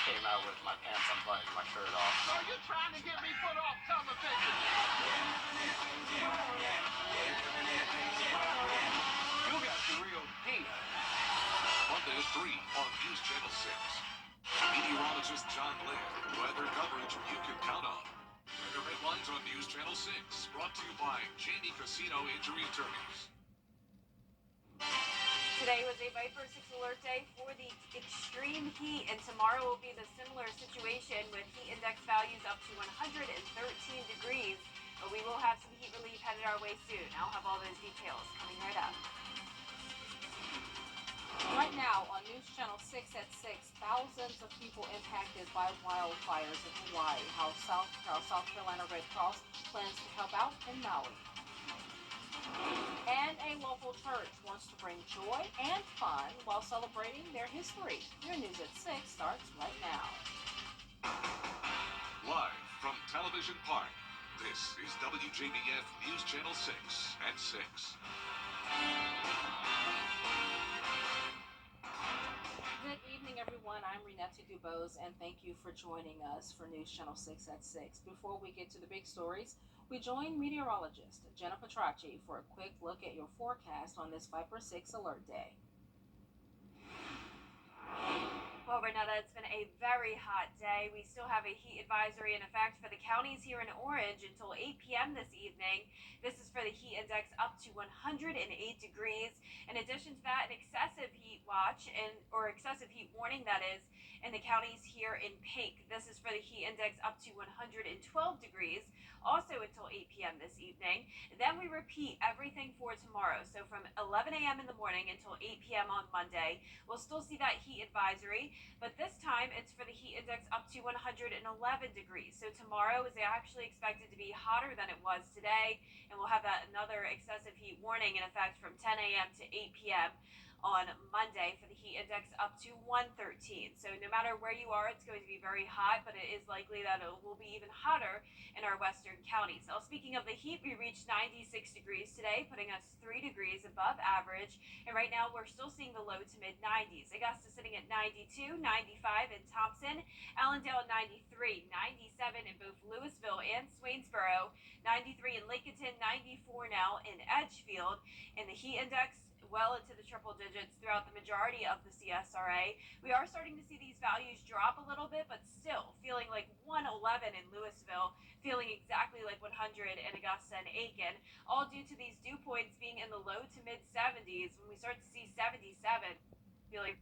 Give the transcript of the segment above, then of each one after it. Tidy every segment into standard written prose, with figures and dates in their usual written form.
came out with my pants unbuttoned, my shirt off. So you're trying to get me put off television? You got the real heat. Monday at 3 on News Channel 6. Meteorologist John Blair. Weather coverage you can count on. Weather headlines on News Channel 6. Brought to you by Jamie Casino Injury Attorneys. Today was a Viper 6 alert day for the extreme heat, and tomorrow will be the similar situation with heat index values up to 113 degrees. But we will have some heat relief headed our way soon. I'll have all those details coming right up. Right now on News Channel 6 at 6, thousands of people impacted by wildfires in Hawaii. How South Carolina Red Cross plans to help out in Maui. And a local church wants to bring joy and fun while celebrating their history. Your News at 6 starts right now. Live from Television Park, this is WJBF News Channel 6 at 6. Good evening, everyone. I'm Renetta Dubose, and thank you for joining us for News Channel 6 at 6. Before we get to the big stories, we join meteorologist Jenna Petracci for a quick look at your forecast on this Viper 6 alert day. Well, Renata, it's been a very hot day. We still have a heat advisory in effect for the counties here in Orange until 8 p.m. this evening. This is for the heat index up to 108 degrees. In addition to that, an excessive heat watch or excessive heat warning, that is, in the counties here in pink. This is for the heat index up to 112 degrees, also until 8 p.m. this evening. Then we repeat everything for tomorrow. So from 11 a.m. in the morning until 8 p.m. on Monday, we'll still see that heat advisory, but this time it's for the heat index up to 111 degrees. So tomorrow is actually expected to be hotter than it was today, and we'll have another excessive heat warning in effect from 10 a.m. to 8 p.m. on Monday for the heat index up to 113. So no matter where you are, it's going to be very hot, but it is likely that it will be even hotter in our western counties. Now, speaking of the heat, we reached 96 degrees today, putting us 3 degrees above average. And right now, we're still seeing the low to mid 90s. Augusta sitting at 92, 95 in Thompson, Allendale at 93, 97 in both Louisville and Swainsboro, 93 in Lincolnton, 94 now in Edgefield. And the heat index well into the triple digits throughout the majority of the CSRA. We are starting to see these values drop a little bit, but still feeling like 111 in Louisville, feeling exactly like 100 in Augusta and Aiken, all due to these dew points being in the low to mid 70s. When we start to see 77, feeling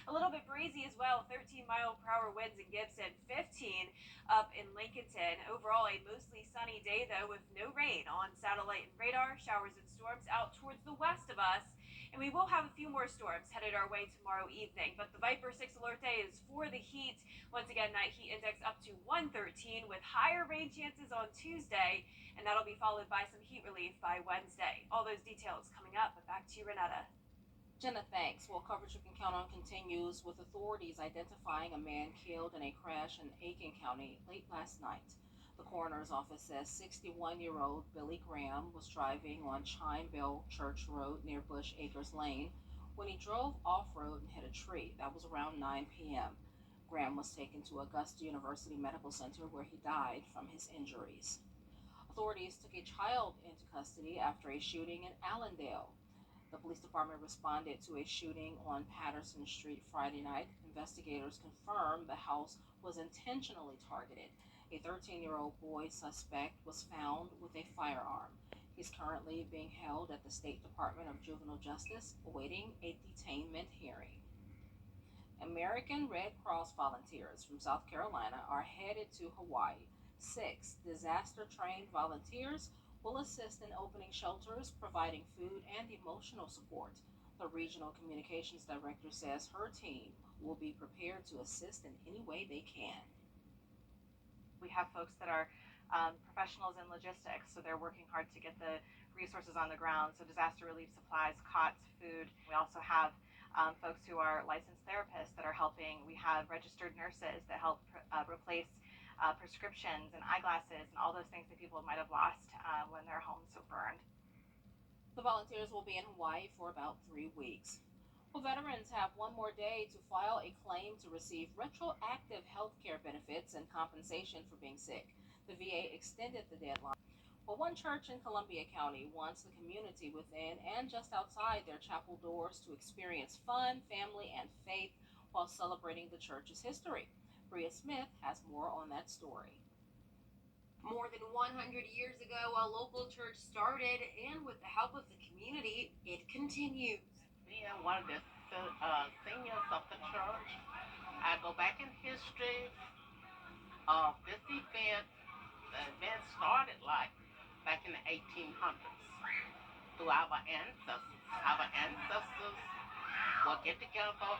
a little bit breezy as well, 13-mile-per-hour winds in Gibson, 15 up in Lincolnton. Overall, a mostly sunny day, though, with no rain on satellite and radar. Showers and storms out towards the west of us. And we will have a few more storms headed our way tomorrow evening. But the Viper 6 alert day is for the heat. Once again, that heat index up to 113 with higher rain chances on Tuesday. And that'll be followed by some heat relief by Wednesday. All those details coming up. But back to you, Renetta. Jenna, thanks. Well, coverage you can count on continues with authorities identifying a man killed in a crash in Aiken County late last night. The coroner's office says 61-year-old Billy Graham was driving on Chineville Church Road near Bush Acres Lane when he drove off-road and hit a tree. That was around 9 p.m. Graham was taken to Augusta University Medical Center where he died from his injuries. Authorities took a child into custody after a shooting in Allendale. The police department responded to a shooting on Patterson Street Friday night. Investigators confirmed the house was intentionally targeted. A 13-year-old boy suspect was found with a firearm. He's currently being held at the State Department of Juvenile Justice, awaiting a detainment hearing. American Red Cross volunteers from South Carolina are headed to Hawaii. 6 disaster-trained volunteers will assist in opening shelters, providing food and emotional support. The regional communications director says her team will be prepared to assist in any way they can. We have folks that are professionals in logistics, so they're working hard to get the resources on the ground, so disaster relief supplies, cots, food. We also have folks who are licensed therapists that are helping. We have registered nurses that help replace prescriptions and eyeglasses and all those things that people might have lost when their homes were burned. The volunteers will be in Hawaii for about 3 weeks. Well, veterans have one more day to file a claim to receive retroactive health care benefits and compensation for being sick. The VA extended the deadline. Well, one church in Columbia County wants the community within and just outside their chapel doors to experience fun, family, and faith while celebrating the church's history. Bria Smith has more on that story. More than 100 years ago, a local church started, and with the help of the community, it continues. Being one of the seniors of the church, I go back in history of this event. The event started like back in the 1800s through our ancestors. Our ancestors would get together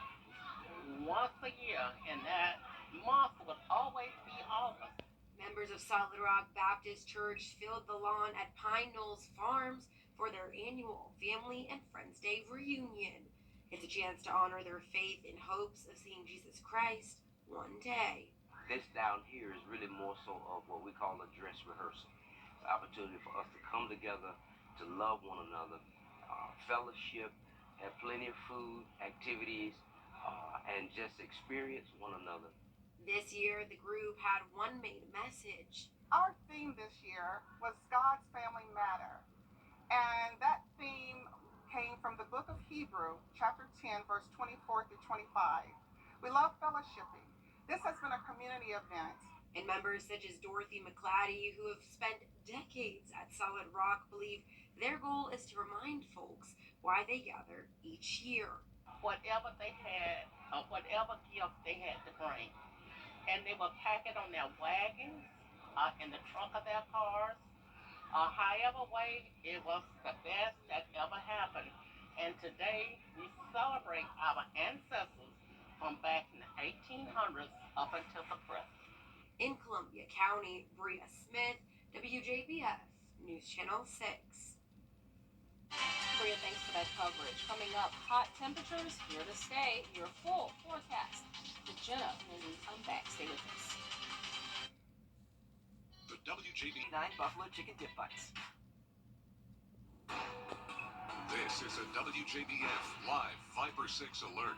once a year, and that month would always be August. Members of Solid Rock Baptist Church filled the lawn at Pine Knolls Farms for their annual Family and Friends Day reunion. It's a chance to honor their faith in hopes of seeing Jesus Christ one day. This down here is really more so of what we call a dress rehearsal. It's an opportunity for us to come together, to love one another, fellowship, have plenty of food, activities, and just experience one another. This year, the group had one main message. Our theme this year was God's Family Matter. And that theme came from the book of Hebrew, chapter 10, verse 24 through 25. We love fellowshipping. This has been a community event. And members such as Dorothy McClatty, who have spent decades at Solid Rock, believe their goal is to remind folks why they gather each year. Whatever they had, or whatever gift they had to bring, and they would pack it on their wagons, in the trunk of their cars, however way, it was the best that ever happened. And today, we celebrate our ancestors from back in the 1800s up until the present. In Columbia County, Bria Smith, WJBF, News Channel 6. Bria, thanks for that coverage. Coming up, hot temperatures here to stay. Your full forecast with Jenna when we come back. Stay with us. The WJBF. 9 buffalo chicken dip bites. This is a WJBF live Viper 6 alert.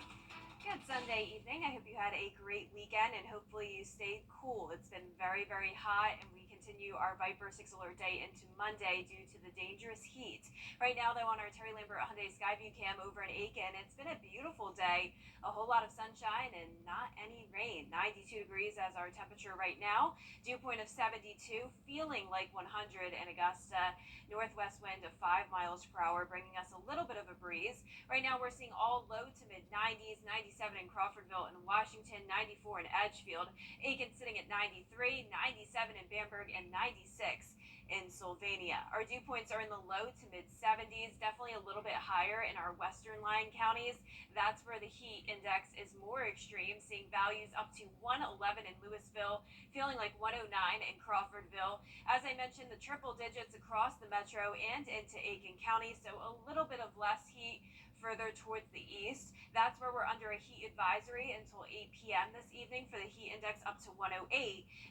Good Sunday evening. I hope you had a great weekend and hopefully you stayed cool. It's been very, very hot and we continue our Viper 6 alert day into Monday due to the dangerous heat. Right now, though, on our Terry Lambert Hyundai Skyview cam over in Aiken, it's been a beautiful day. A whole lot of sunshine and not any rain. 92 degrees as our temperature right now. Dew point of 72, feeling like 100 in Augusta. Northwest wind of 5 miles per hour, bringing us a little bit of a breeze. Right now, we're seeing all low to mid 90s, 97 in Crawfordville and Washington, 94 in Edgefield. Aiken sitting at 93, 97 in Bamberg, and 96 in Sylvania. Our dew points are in the low to mid 70s, definitely a little bit higher in our western lying counties. That's where the heat index is more extreme, seeing values up to 111 in Louisville, feeling like 109 in Crawfordville. As I mentioned, the triple digits across the metro and into Aiken County, so a little bit of less heat further towards the east. That's where we're under a heat advisory until 8 p.m. this evening for the heat index up to 108,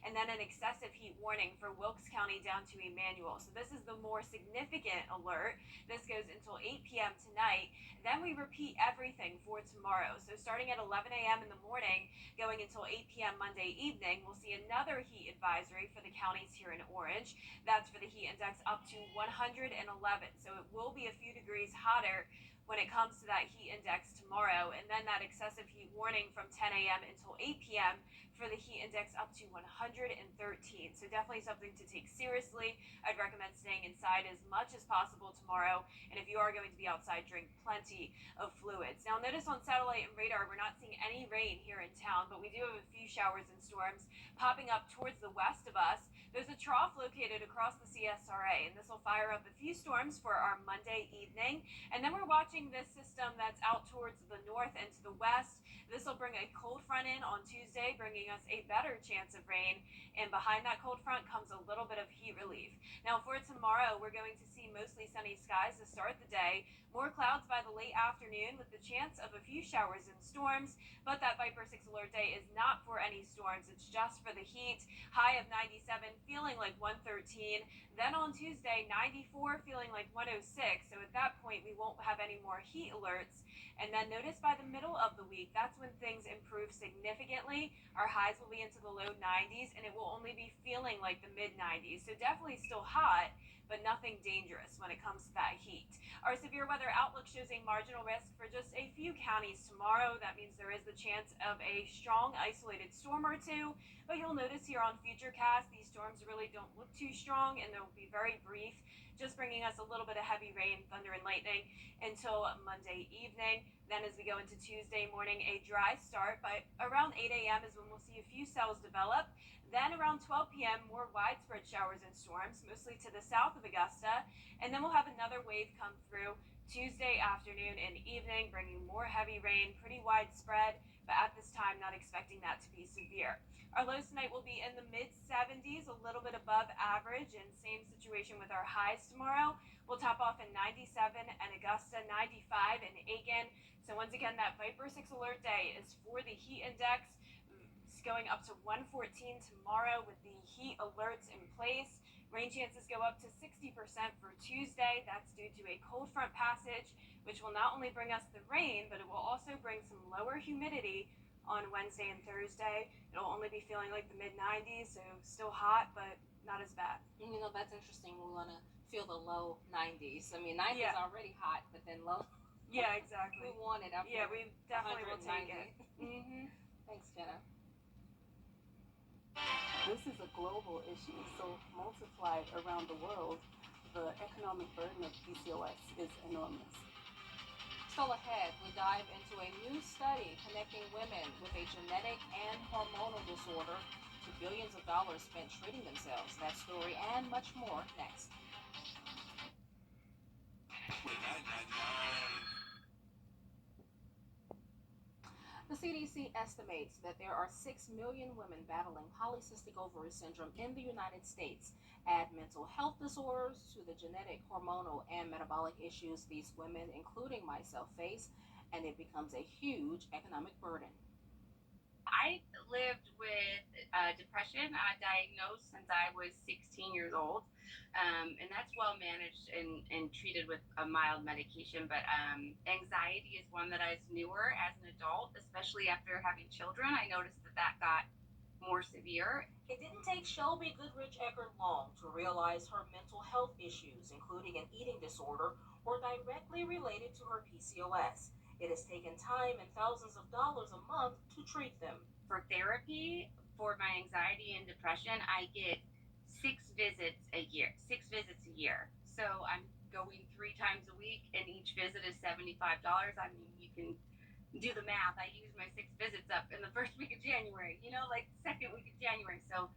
and then an excessive heat warning for Wilkes County down to Emmanuel. So this is the more significant alert. This goes until 8 p.m. tonight. Then we repeat everything for tomorrow. So starting at 11 a.m. in the morning, going until 8 p.m. Monday evening, we'll see another heat advisory for the counties here in orange. That's for the heat index up to 111. So it will be a few degrees hotter when it comes to that heat index tomorrow, and then that excessive heat warning from 10 a.m. until 8 p.m. for the heat index up to 113. So definitely something to take seriously. I'd recommend staying inside as much as possible tomorrow, and if you are going to be outside, drink plenty of fluids. Now notice on satellite and radar, we're not seeing any rain here in town, but we do have a few showers and storms popping up towards the west of us. There's a trough located across the CSRA, and this will fire up a few storms for our Monday evening. And then we're watching this system that's out towards the north and to the west. This will bring a cold front in on Tuesday, bringing us a better chance of rain. And behind that cold front comes a little bit of heat relief. Now for tomorrow, we're going to see mostly sunny skies to start the day. More clouds by the late afternoon with the chance of a few showers and storms, but that Viper 6 alert day is not for any storms. It's just for the heat. High of 97, feeling like 113. Then on Tuesday, 94, feeling like 106. So at that point, we won't have any more heat alerts. And then notice by the middle of the week, that's when things improve significantly. Our highs will be into the low 90s, and it will only be feeling like the mid 90s. So definitely still hot, but nothing dangerous when it comes to that heat. Our severe weather outlook shows a marginal risk for just a few counties tomorrow. That means there is the chance of a strong isolated storm or two, but you'll notice here on Futurecast, these storms really don't look too strong and they'll be very brief, just bringing us a little bit of heavy rain, thunder, and lightning until Monday evening. Then as we go into Tuesday morning, a dry start, but around 8 a.m. is when we'll see a few cells develop. Then around 12 p.m., more widespread showers and storms, mostly to the south of Augusta. And then we'll have another wave come through Tuesday afternoon and evening, bringing more heavy rain, pretty widespread, but at this time, not expecting that to be severe. Our lows tonight will be in the mid 70s, a little bit above average, and same situation with our highs tomorrow. We'll top off in 97 and Augusta, 95 in Aiken. So once again, that Viper 6 alert day is for the heat index. It's going up to 114 tomorrow with the heat alerts in place. Rain chances go up to 60% for Tuesday. That's due to a cold front passage, which will not only bring us the rain, but it will also bring some lower humidity on Wednesday and Thursday. It'll only be feeling like the mid 90s, so still hot, but not as bad. You know, that's interesting. We want to feel the low 90s. I mean, 90s Yeah. already hot, but then low. Yeah, exactly. We want it up. Yeah, we definitely will take it. Thanks, Jenna. This is a global issue, so multiplied around the world, the economic burden of PCOS is enormous. Still ahead, we dive into a new study connecting women with a genetic and hormonal disorder to billions of dollars spent treating themselves. That story and much more next. The CDC estimates that there are 6 million women battling polycystic ovary syndrome in the United States. Add mental health disorders to the genetic, hormonal, and metabolic issues these women, including myself, face, and it becomes a huge economic burden. I lived with depression, diagnosed since I was 16 years old, and that's well managed and treated with a mild medication. But anxiety is one that is newer as an adult, especially after having children. I noticed that got more severe. It didn't take Shelby Goodrich Eckert long to realize her mental health issues, including an eating disorder, were directly related to her PCOS. It has taken time and thousands of dollars a month to treat them. For therapy, for my anxiety and depression, I get 6 visits a year. So I'm going 3 times a week, and each visit is $75. I mean, you can do the math. I use my 6 visits up in the first week of January, like the second week of January. So,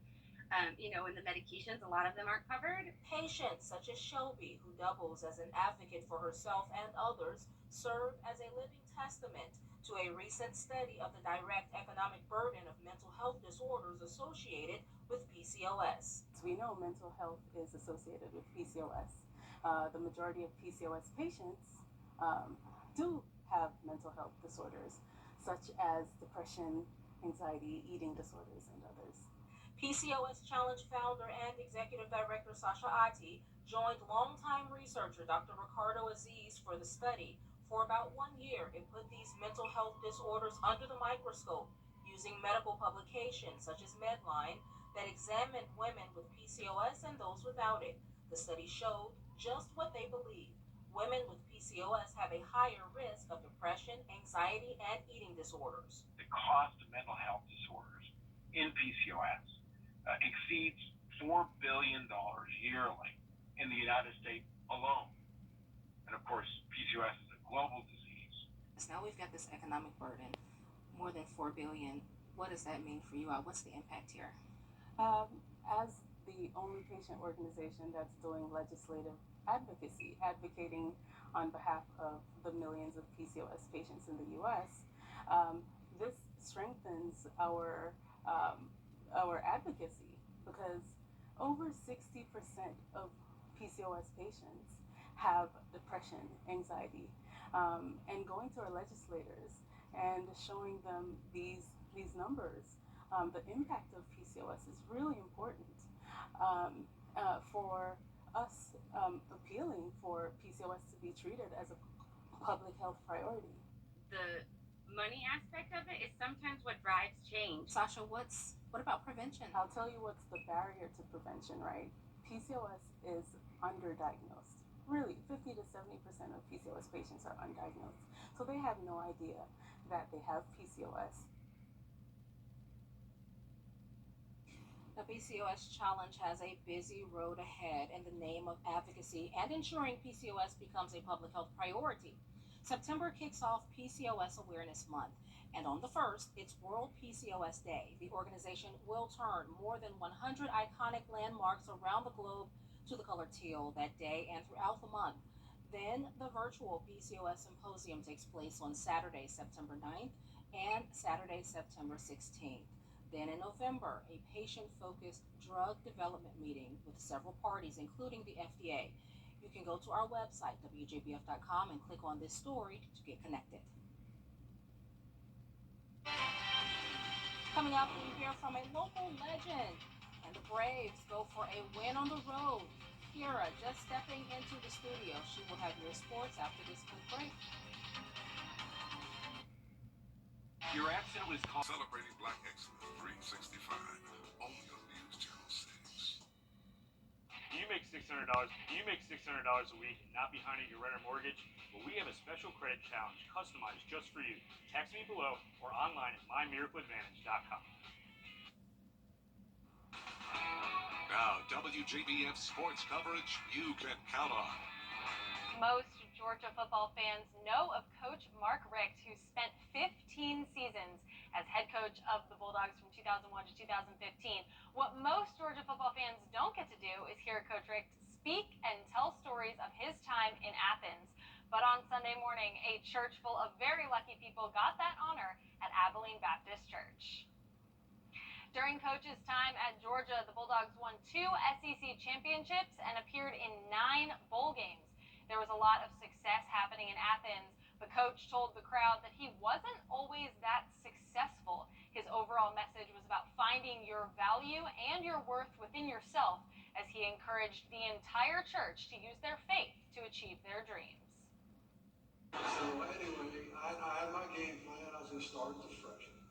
and the medications, a lot of them aren't covered. Patients such as Shelby, who doubles as an advocate for herself and others, serve as a living testament to a recent study of the direct economic burden of mental health disorders associated with PCOS. We know mental health is associated with PCOS. The majority of PCOS patients do have mental health disorders, such as depression, anxiety, eating disorders, and others. PCOS Challenge founder and executive director Sasha Ati joined longtime researcher Dr. Ricardo Aziz for the study. For about 1 year, it put these mental health disorders under the microscope using medical publications such as Medline that examined women with PCOS and those without it. The study showed just what they believed. Women with PCOS have a higher risk of depression, anxiety, and eating disorders. The cost of mental health disorders in PCOS exceeds $4 billion yearly in the United States alone. And of course, PCOS is a global disease. So now we've got this economic burden, more than $4 billion. What does that mean for you? What's the impact here? As the only patient organization that's doing legislative advocacy, advocating on behalf of the millions of PCOS patients in the U.S., this strengthens our advocacy, because over 60% of PCOS patients have depression, anxiety, and going to our legislators and showing them these numbers. The impact of PCOS is really important for us appealing for PCOS to be treated as a public health priority. The money aspect of it is sometimes what drives change. Sasha, what about prevention? I'll tell you what's the barrier to prevention, right? PCOS is underdiagnosed. Really, 50 to 70% of PCOS patients are undiagnosed. So they have no idea that they have PCOS. The PCOS Challenge has a busy road ahead in the name of advocacy and ensuring PCOS becomes a public health priority. September kicks off PCOS Awareness Month, and on the 1st, it's World PCOS Day. The organization will turn more than 100 iconic landmarks around the globe to the color teal that day and throughout the month. Then the virtual PCOS Symposium takes place on Saturday, September 9th and Saturday, September 16th. Then in November, a patient-focused drug development meeting with several parties, including the FDA. You can go to our website, WJBF.com, and click on this story to get connected. Coming up, we hear from a local legend, and the Braves go for a win on the road. Kira just stepping into the studio. She will have your sports after this quick break. Your accent was called Celebrating Black Excellence 365, only on News Channel 6. You make $600 a week and not behind your rent or mortgage? Well, we have a special credit challenge customized just for you. Text me below or online at mymiracleadvantage.com. Now, WJBF sports coverage you can count on. Most Georgia football fans know of Coach Mark Richt, who spent 15 seasons as head coach of the Bulldogs from 2001 to 2015. What most Georgia football fans don't get to do is hear Coach Richt speak and tell stories of his time in Athens. But on Sunday morning, a church full of very lucky people got that honor at Abilene Baptist Church. During Coach's time at Georgia, the Bulldogs won 2 SEC championships and appeared in 9 bowl games. There was a lot of success happening in Athens, but Coach told the crowd that he wasn't always that successful. His overall message was about finding your value and your worth within yourself, as he encouraged the entire church to use their faith to achieve their dreams. So anyway, I had my game plan. I was going to start as a freshman,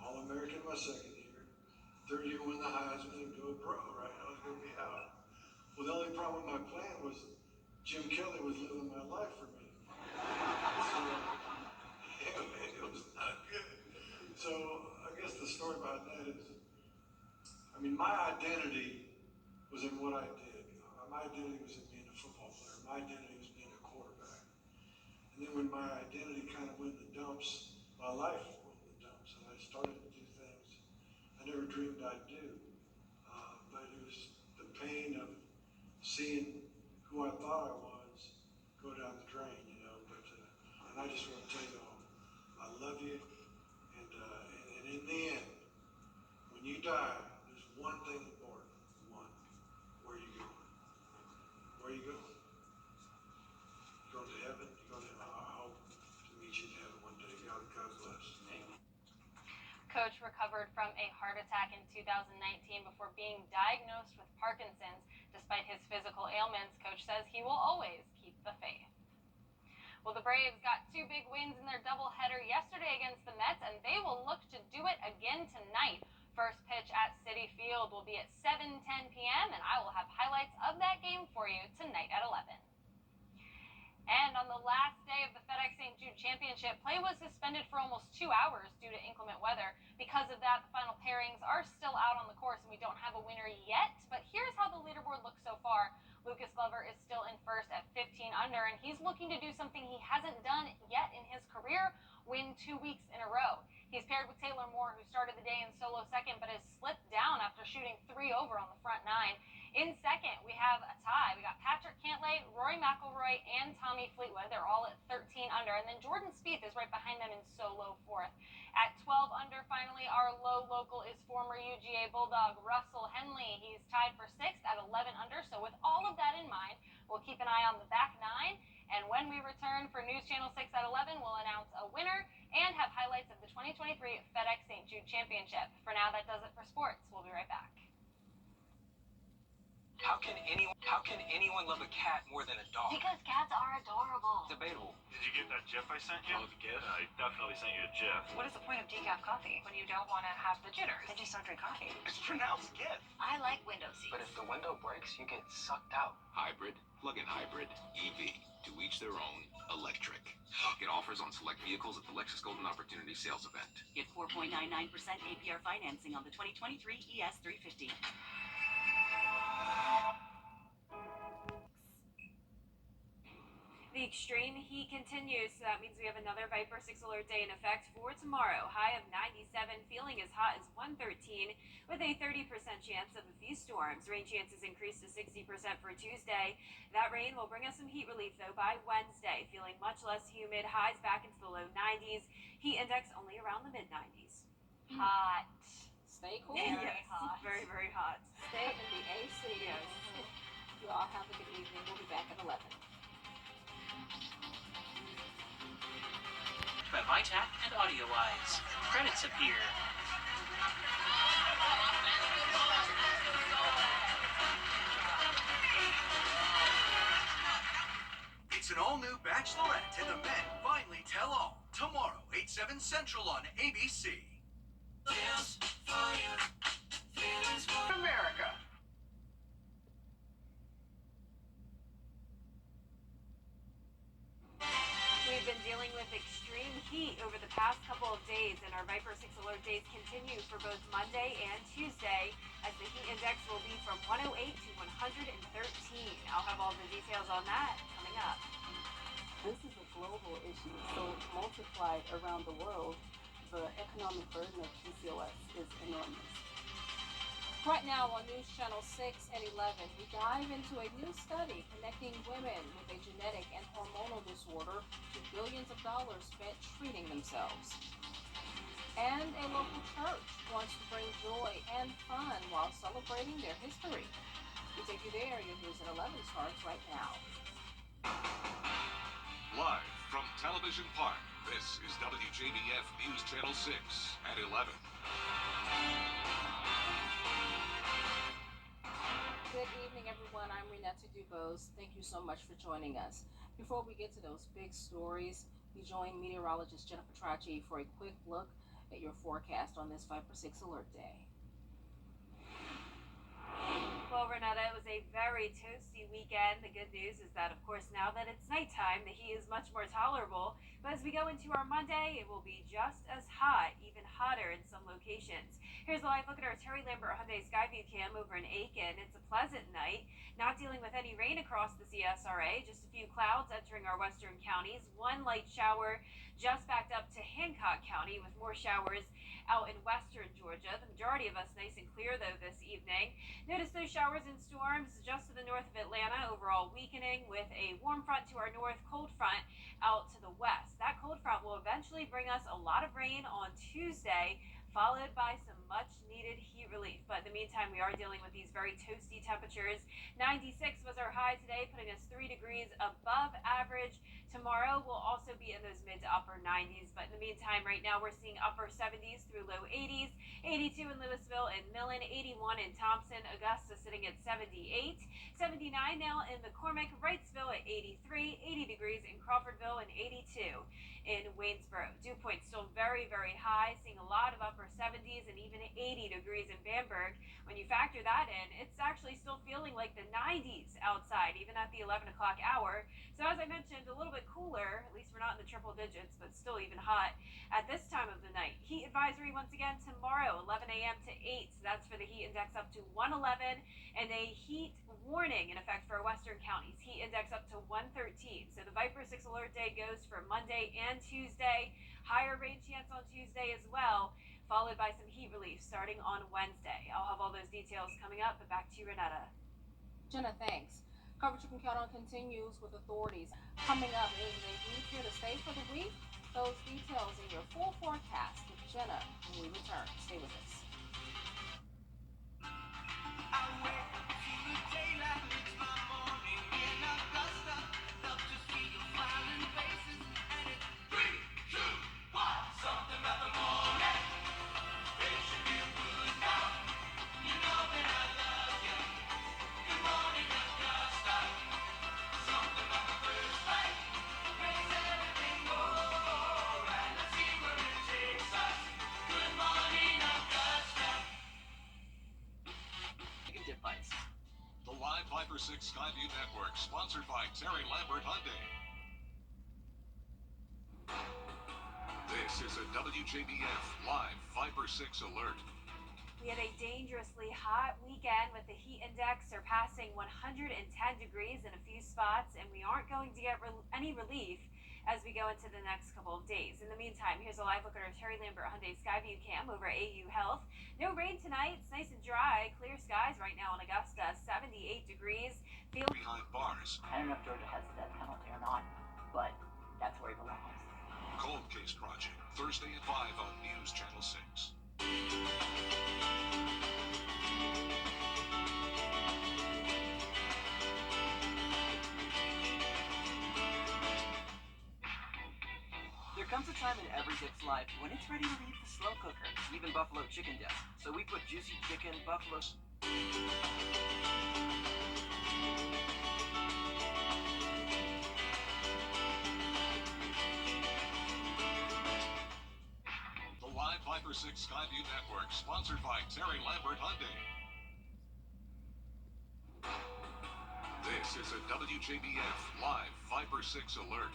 All-American my second year, third year win the Heisman and go pro, right? I was going to be out. Well, the only problem with my plan was Jim Kelly was living my life for me. So, anyway, it was not good. So, I guess the story about that is, I mean, my identity was in what I did. My identity was in being a football player. My identity was being a quarterback. And then when my identity kind of went in the dumps, my life went in the dumps. And I started to do things I never dreamed I'd do. But it was the pain of seeing who I thought I was go down the drain, you know. But and I just want to tell you all, I love you. And in the end, when you die, there's one thing important. One, where you go? Where you go? You go to heaven. You go to heaven. I hope to meet you in heaven one day. God bless. Coach recovered from a heart attack in 2019 before being diagnosed with Parkinson's. Despite his physical ailments, Coach says he will always keep the faith. Well, the Braves got 2 big wins in their doubleheader yesterday against the Mets, and they will look to do it again tonight. First pitch at Citi Field will be at 7:10 p.m., and I will have highlights of that game for you tonight at 11. And on the last day of the FedEx St. Jude Championship, play was suspended for almost 2 hours due to inclement weather. Because of that, the final pairings are still out on the course, and we don't have a winner yet. But here's how the leaderboard looks so far. Lucas Glover is still in first at 15 under, and he's looking to do something he hasn't done yet in his career, win 2 weeks in a row. He's paired with Taylor Moore, who started the day in solo second, but has slipped down after shooting 3 over on the front 9. In second, we have a tie. We got Patrick Cantlay, Rory McIlroy, and Tommy Fleetwood. They're all at 13 under. And then Jordan Spieth is right behind them in solo fourth. At 12 under, finally, our low local is former UGA Bulldog Russell Henley. He's tied for 6th at 11 under. So with all of that in mind, We'll keep an eye on the back nine. And when we return for News Channel 6 at 11, we'll announce a winner and have highlights of the 2023 FedEx St. Jude Championship. For now, that does it for sports. We'll be right back. How can anyone love a cat more than a dog? Because cats are adorable. Debatable. Did you get that GIF I sent you? Oh, the GIF? I definitely sent you a GIF. What is the point of decaf coffee when you don't want to have the jitters? Then just don't drink coffee. It's pronounced GIF. I like window seats. But if the window breaks, you get sucked out. Hybrid, plug-in hybrid, EV. To each their own. Electric. Get offers on select vehicles at the Lexus Golden Opportunity Sales Event. Get 4.99% APR financing on the 2023 ES350. The extreme heat continues, so that means we have another Viper 6 alert day in effect for tomorrow. High of 97, feeling as hot as 113, with a 30% chance of a few storms. Rain chances increase to 60% for Tuesday. That rain will bring us some heat relief, though, by Wednesday. Feeling much less humid, highs back into the low 90s. Heat index only around the mid-90s. Hot. Stay cool. Very hot. Very, very hot. Stay in the AC. Yes. You all have a good evening. We'll be back at 11. By ViTac and AudioWise. Credits appear. It's an all-new Bachelorette, and the men finally tell all. Tomorrow, 8/7 Central on ABC. America. We've been dealing with extreme heat over the past couple of days, and our Viper 6 alert days continue for both Monday and Tuesday, as the heat index will be from 108 to 113. I'll have all the details on that coming up. This is a global issue, so multiplied around the world, the economic burden of PCOS is enormous. Right now on News Channel 6 and 11, we dive into a new study connecting women with a genetic and hormonal disorder to billions of dollars spent treating themselves. And a local church wants to bring joy and fun while celebrating their history. We take you there. Your News at 11 starts right now. Live from Television Park, this is WJBF News Channel 6 at 11. Good evening, everyone. I'm Renetta Dubose. Thank you so much for joining us. Before we get to those big stories, we join meteorologist Jennifer Tracci for a quick look at your forecast on this Viper 6 alert day. Well, Renetta, it was a very toasty weekend. The good news is that, of course, now that it's nighttime, the heat is much more tolerable. But as we go into our Monday, it will be just as hot, even hotter in some locations. Here's a live look at our Terry Lambert Hyundai Skyview cam over in Aiken. It's a pleasant night, not dealing with any rain across the CSRA, just a few clouds entering our western counties. One light shower just backed up to Hancock County, with more showers out in western Georgia. The majority of us nice and clear, though, this evening. Notice those showers and storms just to the north of Atlanta, overall weakening, with a warm front to our north, cold front out to the west. That cold front will eventually bring us a lot of rain on Tuesday, followed by some much needed heat relief. But in the meantime, we are dealing with these very toasty temperatures. 96 was our high today, putting us 3 degrees above average. Tomorrow will also be in those mid to upper 90s. But in the meantime, right now we're seeing upper 70s through low 80s. 82 in Louisville and Millen, 81 in Thompson, Augusta sitting at 78, 79 now in McCormick, Wrightsville at 83, 80 degrees in Crawfordville, and 82 in Waynesboro. Dew point still very, very high, seeing a lot of upper 70s and even 80 degrees in Bamberg. When you factor that in, it's actually still feeling like the 90s outside, even at the 11 o'clock hour. So as I mentioned, a little bit cooler, at least we're not in the triple digits, but still even hot at this time of the night. Heat advisory once again tomorrow, 11 a.m. to 8. So that's for the heat index up to 111, and a heat warning in effect for our western counties. Heat index up to 113. So the Viper 6 alert day goes for Monday and Tuesday. Higher rain chance on Tuesday as well, followed by some heat relief starting on Wednesday. I'll have all those details coming up, but back to you, Renetta. Jenna, thanks. Coverage you can count on continues with authorities. Coming up is a group here to stay for the week. Those details in your full forecast with Jenna when we return. Stay with us. I wake up to the daylight, it's my morning, and I 5x6 Skyview Network, sponsored by Terry Lambert Hyundai. This is a WJBF Live 5x6 alert. We had a dangerously hot weekend with the heat index surpassing 110 degrees in a few spots, and we aren't going to get any relief as we go into the next couple of days. In the meantime, here's a live look at our Terry Lambert Hyundai Skyview cam over AU Health. No rain tonight. It's nice and dry. Clear skies right now in Augusta, 78 degrees. Behind bars. I don't know if Georgia has the death penalty or not, but that's where he belongs. Cold Case Project, Thursday at 5 on News Channel 6. There comes a time in every dip's life when it's ready to leave the slow cooker. Even buffalo chicken does. So we put juicy chicken, buffalo... The Live 5x6 Skyview Network, sponsored by Terry Lambert Hyundai. This is a WJBF Live 5x6 alert.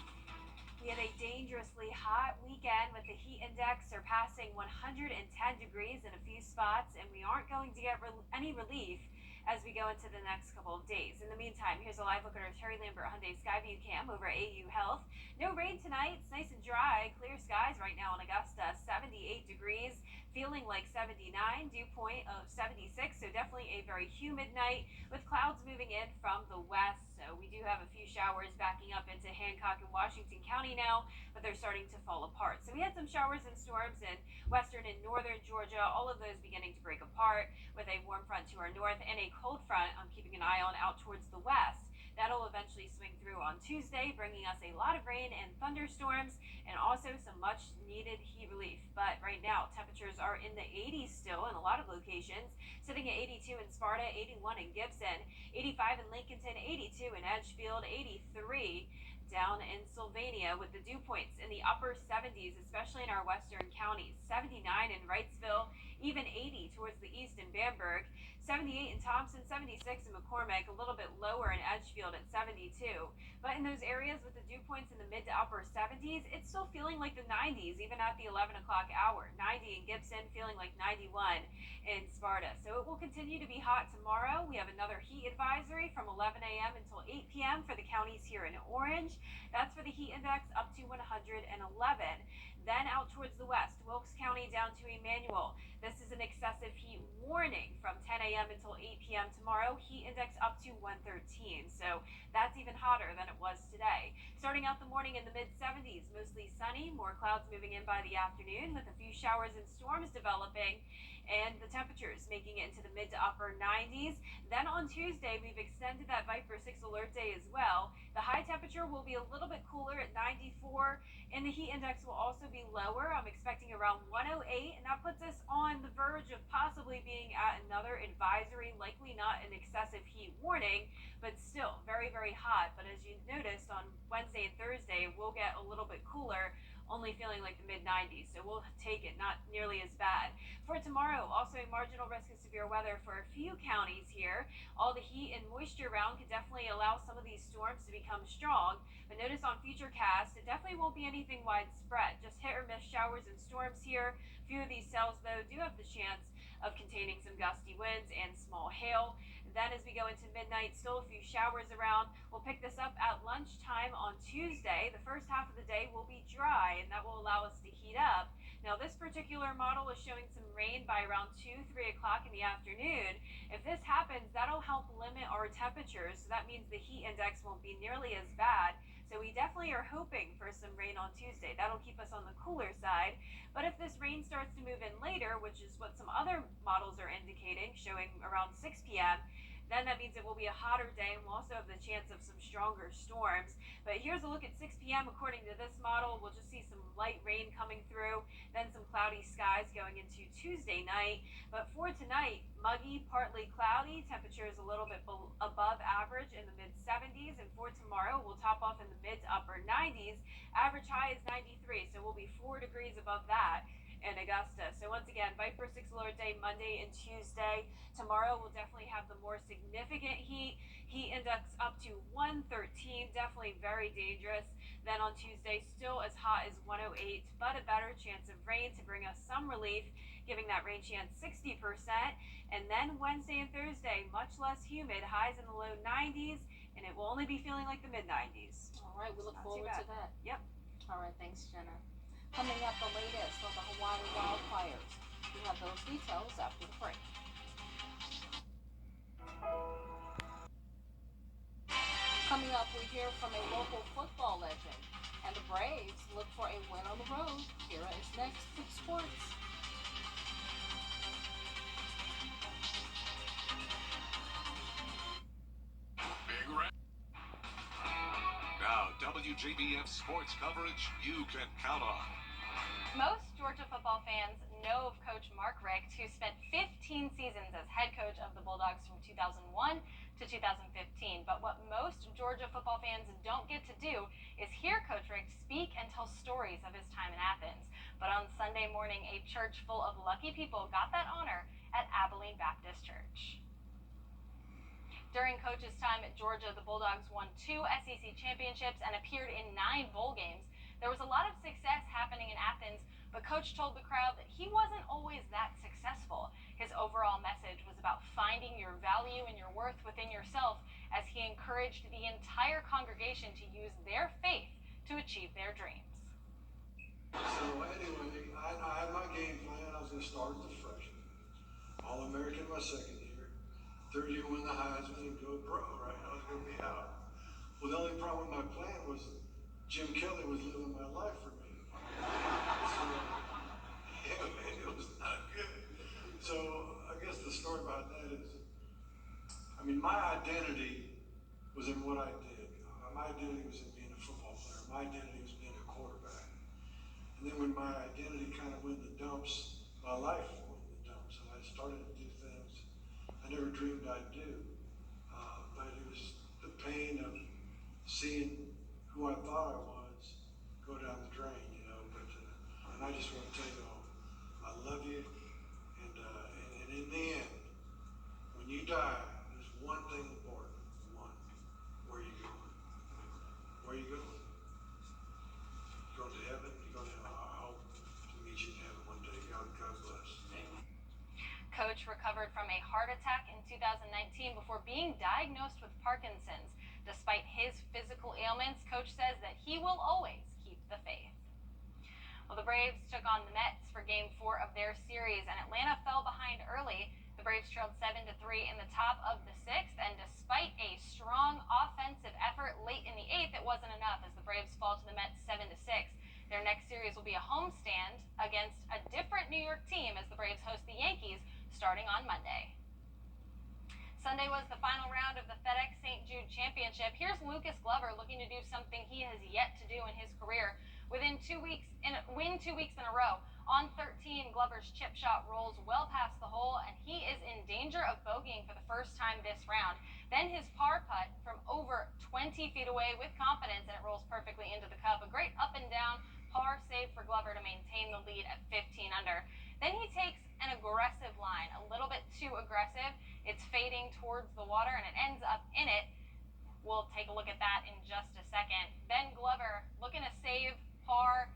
We had a dangerously hot weekend with the heat index surpassing 110 degrees in a few spots, and we aren't going to get any relief as we go into the next couple of days. In the meantime, here's a live look at our Terry Lambert Hyundai Skyview cam over AU Health. No rain tonight. It's nice and dry. Clear skies right now in Augusta, 78 degrees, feeling like 79, dew point of 76, so definitely a very humid night with clouds moving in from the west. So we do have a few showers backing up into Hancock and Washington County now, but they're starting to fall apart. So we had some showers and storms in western and northern Georgia, all of those beginning to break apart with a warm front to our north and a cold front I'm keeping an eye on out towards the west. That'll eventually swing through on Tuesday, bringing us a lot of rain and thunderstorms and also some much needed heat relief. But right now, temperatures are in the 80s still in a lot of locations, sitting at 82 in Sparta, 81 in Gibson, 85 in Lincolnton, 82 in Edgefield, 83 down in Sylvania, with the dew points in the upper 70s, especially in our western counties, 79 in Wrightsville, even 80 towards the east in Bamberg, 78 in Thompson, 76 in McCormick, a little bit lower in Edgefield at 72. But in those areas with the dew points in the mid to upper 70s, it's still feeling like the 90s, even at the 11 o'clock hour. 90 in Gibson, feeling like 91 in Sparta. So it will continue to be hot tomorrow. We have another heat advisory from 11 a.m. until 8 p.m. for the counties here in Orange. That's for the heat index up to 111. Then out towards the west, Wilkes County down to Emmanuel. This is an excessive heat warning from 10 a.m. until 8 p.m. tomorrow. Heat index up to 113. So that's even hotter than it was today. Starting out the morning in the mid-70s, mostly sunny, more clouds moving in by the afternoon with a few showers and storms developing, and the temperatures making it into the mid to upper 90s. Then on Tuesday, we've extended that Viper 6 alert day as well. The high temperature will be a little bit cooler at 94, and the heat index will also be lower. I'm expecting around 108, and that puts us on the verge of possibly being at another advisory, likely not an excessive heat warning, but still very, very hot. But as you noticed, on Wednesday and Thursday, we'll get a little bit cooler, only feeling like the mid-90s, so we'll take it, not nearly as bad. For tomorrow, also a marginal risk of severe weather for a few counties here. All the heat and moisture around could definitely allow some of these storms to become strong, but notice on Futurecast, it definitely won't be anything widespread, just hit or miss showers and storms here. A few of these cells, though, do have the chance of containing some gusty winds and small hail. Then as we go into midnight, still a few showers around. We'll pick this up at lunchtime on Tuesday. The first half of the day will be dry, and that will allow us to heat up. Now, this particular model is showing some rain by around 2, 3 o'clock in the afternoon. If this happens, that'll help limit our temperatures, so that means the heat index won't be nearly as bad. So we definitely are hoping for some rain on Tuesday. That'll keep us on the cooler side. But if this rain starts to move in later, which is what some other models are indicating, showing around 6 p.m., then that means it will be a hotter day, and we'll also have the chance of some stronger storms. But here's a look at 6 p.m. According to this model, we'll just see some light rain coming through, then some cloudy skies going into Tuesday night. But for tonight, muggy, partly cloudy, temperatures a little bit above average in the mid-70s. And for tomorrow, we'll top off in the mid to upper 90s. Average high is 93, so we'll be 4 degrees above that. in Augusta. So once again, Viper 6 alert day Monday and Tuesday. Tomorrow we'll definitely have the more significant heat. Heat index up to 113, definitely very dangerous. Then on Tuesday, still as hot as 108, but a better chance of rain to bring us some relief, giving that rain chance 60%. And then Wednesday and Thursday, much less humid, highs in the low 90s, and it will only be feeling like the mid 90s. All right, we look forward to that. Yep. All right, thanks, Jenna. Coming up, the latest on the Hawaii wildfires. We have those details after the break. Coming up, we hear from a local football legend, and the Braves look for a win on the road. Kira is next with sports. Now, WJBF sports coverage you can count on. Most Georgia football fans know of Coach Mark Richt, who spent 15 seasons as head coach of the Bulldogs from 2001 to 2015. But what most Georgia football fans don't get to do is hear Coach Richt speak and tell stories of his time in Athens. But on Sunday morning, a church full of lucky people got that honor at Abilene Baptist Church. During Coach's time at Georgia, the Bulldogs won 2 SEC championships and appeared in 9 bowl games. There was a lot of success happening in Athens, but Coach told the crowd that he wasn't always that successful. His overall message was about finding your value and your worth within yourself, as he encouraged the entire congregation to use their faith to achieve their dreams. So anyway, I had my game plan. I was going to start as a freshman, All-American my second year. Third year win the Heisman and go pro, right? I was going to be out. Well, the only problem with my plan was Jim Kelly was living my life for me. So, yeah, it was not good. So I guess the story about that is, I mean, my identity was in what I did. My identity was in being a football player. My identity was being a quarterback. And then when my identity kind of went in the dumps, my life went in the dumps, and I started to do things I never dreamed I'd do. But it was the pain of seeing who I thought I was go down the drain, you know. But and I just want to tell you all, I love you. And in the end, when you die, there's one thing important. One, where are you going? Where are you going? You're going to heaven. You're going to heaven. I hope to meet you in heaven one day. God bless. Coach recovered from a heart attack in 2019 before being diagnosed with Parkinson's. Despite his physical ailments, Coach says that he will always keep the faith. Well, the Braves took on the Mets for Game 4 of their series, and Atlanta fell behind early. The Braves trailed 7-3 in the top of the 6th, and despite a strong offensive effort late in the 8th, it wasn't enough as the Braves fall to the Mets 7-6. Their next series will be a homestand against a different New York team as the Braves host the Yankees starting on Monday. Sunday was the final round of the FedEx St. Jude Championship. Here's Lucas Glover looking to do something he has yet to do in his career. Win 2 weeks in a row. On 13, Glover's chip shot rolls well past the hole, and he is in danger of bogeying for the first time this round. Then his par putt from over 20 feet away with confidence, and it rolls perfectly into the cup. A great up and down par save for Glover to maintain the lead at 15 under. Then he takes an aggressive line, a little bit too aggressive. It's fading towards the water, and it ends up in it. We'll take a look at that in just a second. Then Glover looking to save par.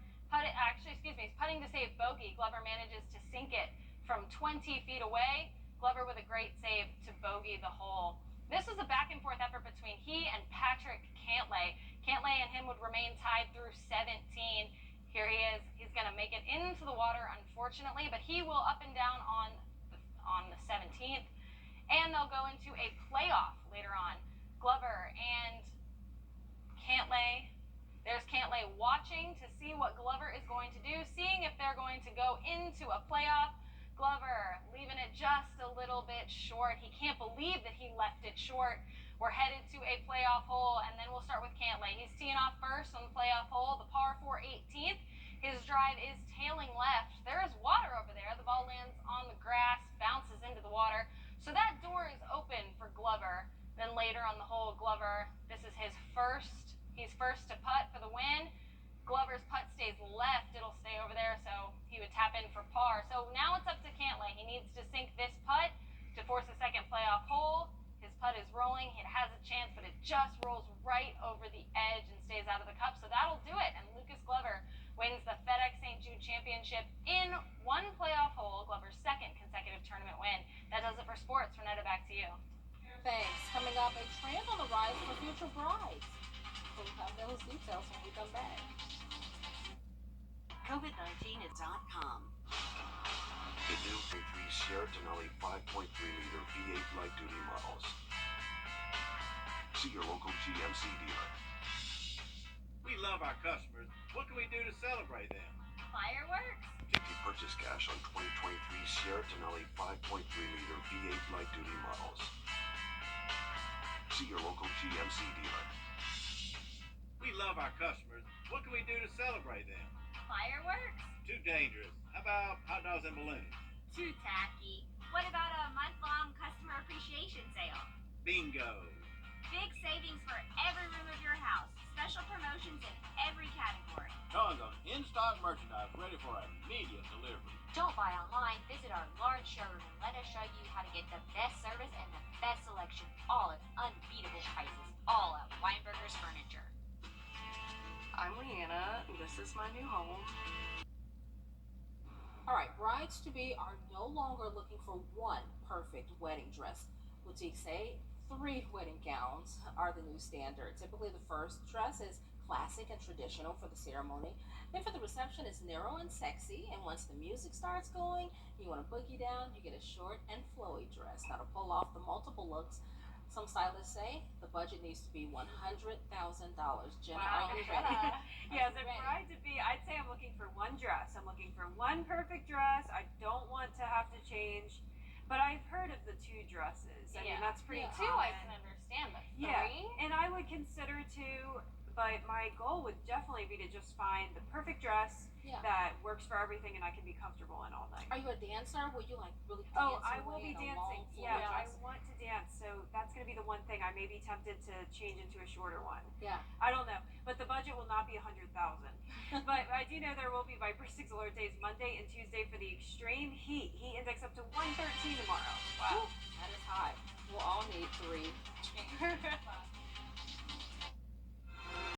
He's putting to save bogey. Glover manages to sink it from 20 feet away. Glover with a great save to bogey the hole. This was a back and forth effort between he and Patrick Cantlay. Cantlay and him would remain tied through 17. Here he is. He's going to make it into the water, unfortunately, but he will up and down on the 17th. And they'll go into a playoff later on. Glover and Cantlay. There's Cantlay watching to see what Glover is going to do, seeing if they're going to go into a playoff. Glover leaving it just a little bit short. He can't believe that he left it short. We're headed to a playoff hole, and then we'll start with Cantlay. He's teeing off first on the playoff hole, the par 4 18th. His drive is tailing left. There is water over there. The ball lands on the grass, bounces into the water. So that door is open for Glover. Then later on the hole, Glover, this is his first. He's first to putt for the win. Glover's putt stays left. It'll stay over there, so he would tap in for par. So now it's up to Cantlay. He needs to sink this putt to force a second playoff hole. His putt is rolling. It has a chance, but it just rolls right over the edge and stays out of the cup. So that'll do it. And Lucas Glover wins the FedEx St. Jude Championship in one playoff hole, Glover's second consecutive tournament win. That does it for sports. Renetta, back to you. Thanks. Coming up, a trend on the rise for future brides. We'll have those details when we come back. COVID19.com. The new 3 Sierra Denali 5.3-liter V8 light-duty models. See your local GMC dealer. We love our customers. What can we do to celebrate them? Fireworks? JP purchase cash on 2023 Sierra Denali 5.3-liter V8 light-duty models. See your local GMC dealer. We love our customers. What can we do to celebrate them? Fireworks? Too dangerous. How about hot dogs and balloons? Too tacky. What about a month-long customer appreciation sale? Bingo. Big savings for every room of your house. Special promotions in every category. Tons of in-stock merchandise ready for immediate delivery. Don't buy online. Visit our large showroom and let us show you how to get the best service and the best selection, all at unbeatable prices, all at Weinberger's Furniture. I'm Leanna. This is my new home. All right, brides-to-be are no longer looking for one perfect wedding dress. Boutiques say 3 wedding gowns are the new standard. Typically, the first dress is classic and traditional for the ceremony. Then for the reception, it's narrow and sexy. And once the music starts going, you want to boogie down, you get a short and flowy dress. Now, to pull off the multiple looks, some stylists say the budget needs to be $100,000. Jenna, Wow. are you ready? Yeah, as a bride to be, I'd say I'm looking for one dress. I'm looking for one perfect dress. I don't want to have to change, but I've heard of the 2 dresses. I mean, that's pretty Two, common. I can understand, but 3? Yeah, and I would consider 2, but my goal would definitely be to just find the perfect dress that works for everything and I can be comfortable in all night. Are you a dancer? Will you like really dance? Oh, I will be in a dancing. long, flowy Yeah, I dress? want to dance, so that's going to be the one thing. I may be tempted to change into a shorter one. Yeah. I don't know, but the budget will not be $100,000. But I do know there will be Viper 6 alert days Monday and Tuesday for the extreme heat. Heat index up to 113 tomorrow. Wow, that is high. We'll all need 3.